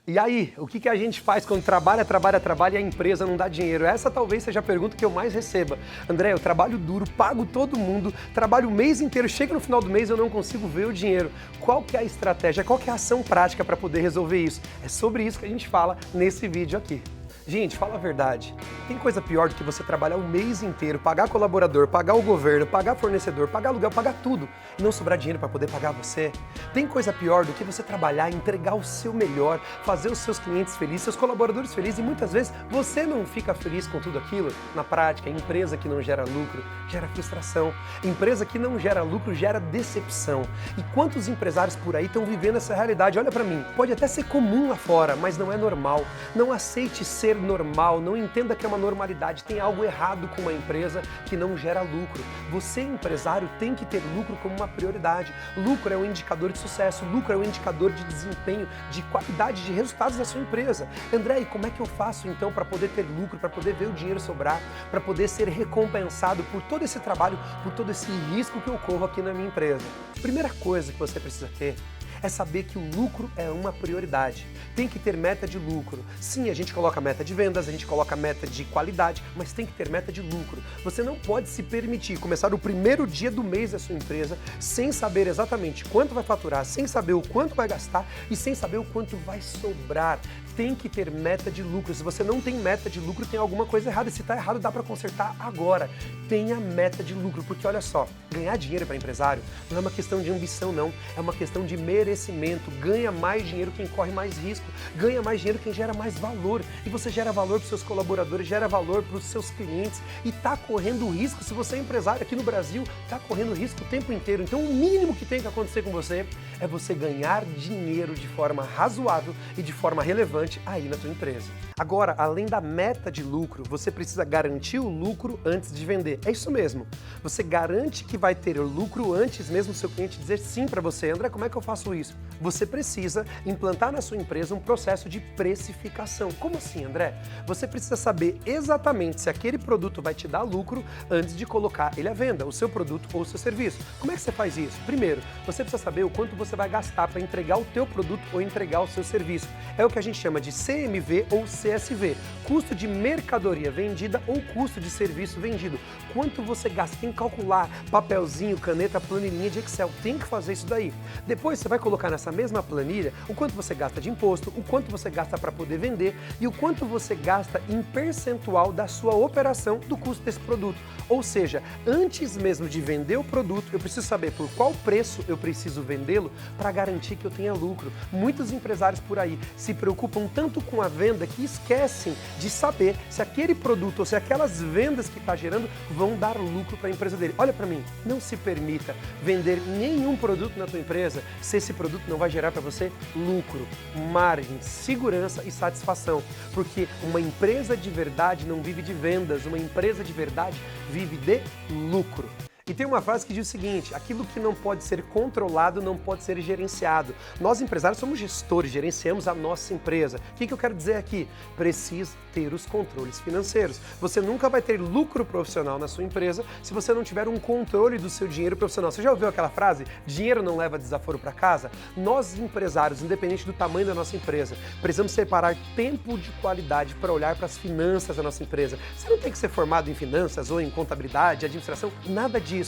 E aí, o que a gente faz quando trabalha e a empresa não dá dinheiro? Essa talvez seja a pergunta que eu mais receba. André, eu trabalho duro, pago todo mundo, trabalho o mês inteiro, chega no final do mês e eu não consigo ver o dinheiro. Qual que é a estratégia, qual que é a ação prática para poder resolver isso? É sobre isso que a gente fala nesse vídeo aqui. Gente, fala a verdade. Tem coisa pior do que você trabalhar o mês inteiro, pagar colaborador, pagar o governo, pagar fornecedor, pagar aluguel, pagar tudo e não sobrar dinheiro para poder pagar você? Tem coisa pior do que você trabalhar, entregar o seu melhor, fazer os seus clientes felizes, seus colaboradores felizes e muitas vezes você não fica feliz com tudo aquilo? Na prática, empresa que não gera lucro gera frustração. Empresa que não gera lucro gera decepção. E quantos empresários por aí estão vivendo essa realidade? Olha para mim, pode até ser comum lá fora, mas não é normal. Não aceite ser normal, não entenda que é uma normalidade, tem algo errado com uma empresa que não gera lucro. Você, empresário, tem que ter lucro como uma prioridade. Lucro é um indicador de sucesso, lucro é um indicador de desempenho, de qualidade, de resultados da sua empresa. André, e como é que eu faço então para poder ter lucro, para poder ver o dinheiro sobrar, para poder ser recompensado por todo esse trabalho, por todo esse risco que eu corro aqui na minha empresa? Primeira coisa que você precisa ter é saber que o lucro é uma prioridade. Tem que ter meta de lucro. Sim, a gente coloca meta de vendas, a gente coloca meta de qualidade, mas tem que ter meta de lucro. Você não pode se permitir começar o primeiro dia do mês da sua empresa sem saber exatamente quanto vai faturar, sem saber o quanto vai gastar e sem saber o quanto vai sobrar. Tem que ter meta de lucro. Se você não tem meta de lucro, tem alguma coisa errada. Se está errado, dá para consertar agora. Tenha meta de lucro, porque olha só, ganhar dinheiro para empresário não é uma questão de ambição, não. É uma questão de merecimento. Ganha mais dinheiro quem corre mais risco. Ganha mais dinheiro quem gera mais valor. E você gera valor para os seus colaboradores, gera valor para os seus clientes. E está correndo risco. Se você é empresário aqui no Brasil, está correndo risco o tempo inteiro. Então o mínimo que tem que acontecer com você é você ganhar dinheiro de forma razoável e de forma relevante aí na tua empresa. Agora, além da meta de lucro, você precisa garantir o lucro antes de vender. É isso mesmo. Você garante que vai ter o lucro antes mesmo do seu cliente dizer sim para você. André, como é que eu faço isso? Você precisa implantar na sua empresa um processo de precificação. Como assim, André? Você precisa saber exatamente se aquele produto vai te dar lucro antes de colocar ele à venda, o seu produto ou o seu serviço. Como é que você faz isso? Primeiro, você precisa saber o quanto você vai gastar para entregar o teu produto ou entregar o seu serviço. É o que a gente chama de CMV ou CSV, custo de mercadoria vendida ou custo de serviço vendido. Quanto você gasta? Tem que calcular, papelzinho, caneta, planilhinha de Excel, tem que fazer isso daí. Depois você vai colocar nessa mesma planilha o quanto você gasta de imposto, o quanto você gasta para poder vender e o quanto você gasta em percentual da sua operação do custo desse produto. Ou seja, antes mesmo de vender o produto, eu preciso saber por qual preço eu preciso vendê-lo para garantir que eu tenha lucro. Muitos empresários por aí se preocupam tanto com a venda que esquecem de saber se aquele produto ou se aquelas vendas que está gerando vão dar lucro para a empresa dele. Olha para mim, não se permita vender nenhum produto na tua empresa se esse produto não vai gerar para você lucro, margem, segurança e satisfação. Porque uma empresa de verdade não vive de vendas, uma empresa de verdade vive de lucro. E tem uma frase que diz o seguinte: aquilo que não pode ser controlado não pode ser gerenciado. Nós empresários somos gestores, gerenciamos a nossa empresa. O que eu quero dizer aqui? Precisa ter os controles financeiros. Você nunca vai ter lucro profissional na sua empresa se você não tiver um controle do seu dinheiro profissional. Você já ouviu aquela frase? Dinheiro não leva desaforo para casa? Nós empresários, independente do tamanho da nossa empresa, precisamos separar tempo de qualidade para olhar para as finanças da nossa empresa. Você não tem que ser formado em finanças ou em contabilidade, administração, nada disso.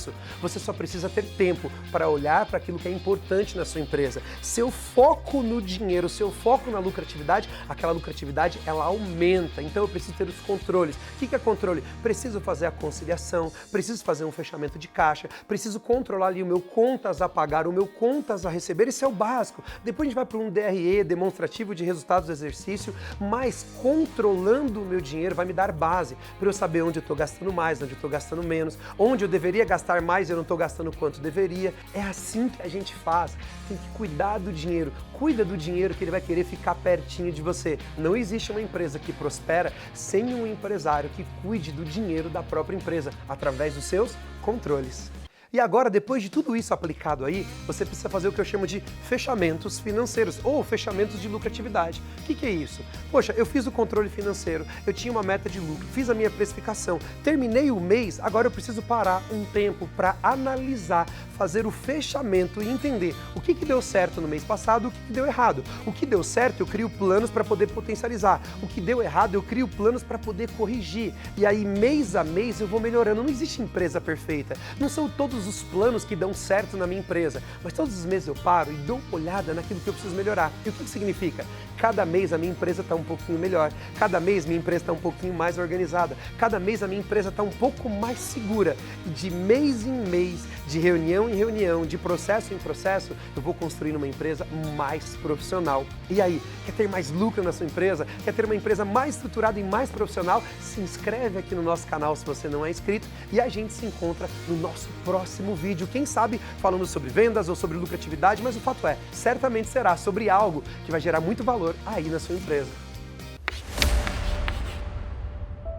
Você só precisa ter tempo para olhar para aquilo que é importante na sua empresa. Seu foco no dinheiro, seu foco na lucratividade, aquela lucratividade ela aumenta. Então eu preciso ter os controles. O que é controle? Preciso fazer a conciliação, preciso fazer um fechamento de caixa, preciso controlar ali o meu contas a pagar, o meu contas a receber. Isso é o básico. Depois a gente vai para um DRE, demonstrativo de resultados do exercício, mas controlando o meu dinheiro vai me dar base para eu saber onde eu estou gastando mais, onde eu estou gastando menos, onde eu deveria gastar mais e eu não estou gastando quanto deveria. É assim que a gente faz. Tem que cuidar do dinheiro. Cuida do dinheiro que ele vai querer ficar pertinho de você. Não existe uma empresa que prospera sem um empresário que cuide do dinheiro da própria empresa através dos seus controles. E agora, depois de tudo isso aplicado aí, você precisa fazer o que eu chamo de fechamentos financeiros ou fechamentos de lucratividade. O que é isso? Poxa, eu fiz o controle financeiro, eu tinha uma meta de lucro, fiz a minha precificação, terminei o mês, agora eu preciso parar um tempo para analisar, fazer o fechamento e entender o que deu certo no mês passado, o que deu errado. O que deu certo, eu crio planos para poder potencializar. O que deu errado, eu crio planos para poder corrigir. E aí, mês a mês, eu vou melhorando. Não existe empresa perfeita. Não são todos os planos que dão certo na minha empresa, mas todos os meses eu paro e dou uma olhada naquilo que eu preciso melhorar. E o que significa? Cada mês a minha empresa está um pouquinho melhor. Cada mês minha empresa está um pouquinho mais organizada. Cada mês a minha empresa está um pouco mais segura. E de mês em mês, de reunião em reunião, de processo em processo, eu vou construindo uma empresa mais profissional. E aí, quer ter mais lucro na sua empresa? Quer ter uma empresa mais estruturada e mais profissional? Se inscreve aqui no nosso canal se você não é inscrito e a gente se encontra no nosso próximo vídeo. Quem sabe falando sobre vendas ou sobre lucratividade, mas o fato é, certamente será sobre algo que vai gerar muito valor aí na sua empresa.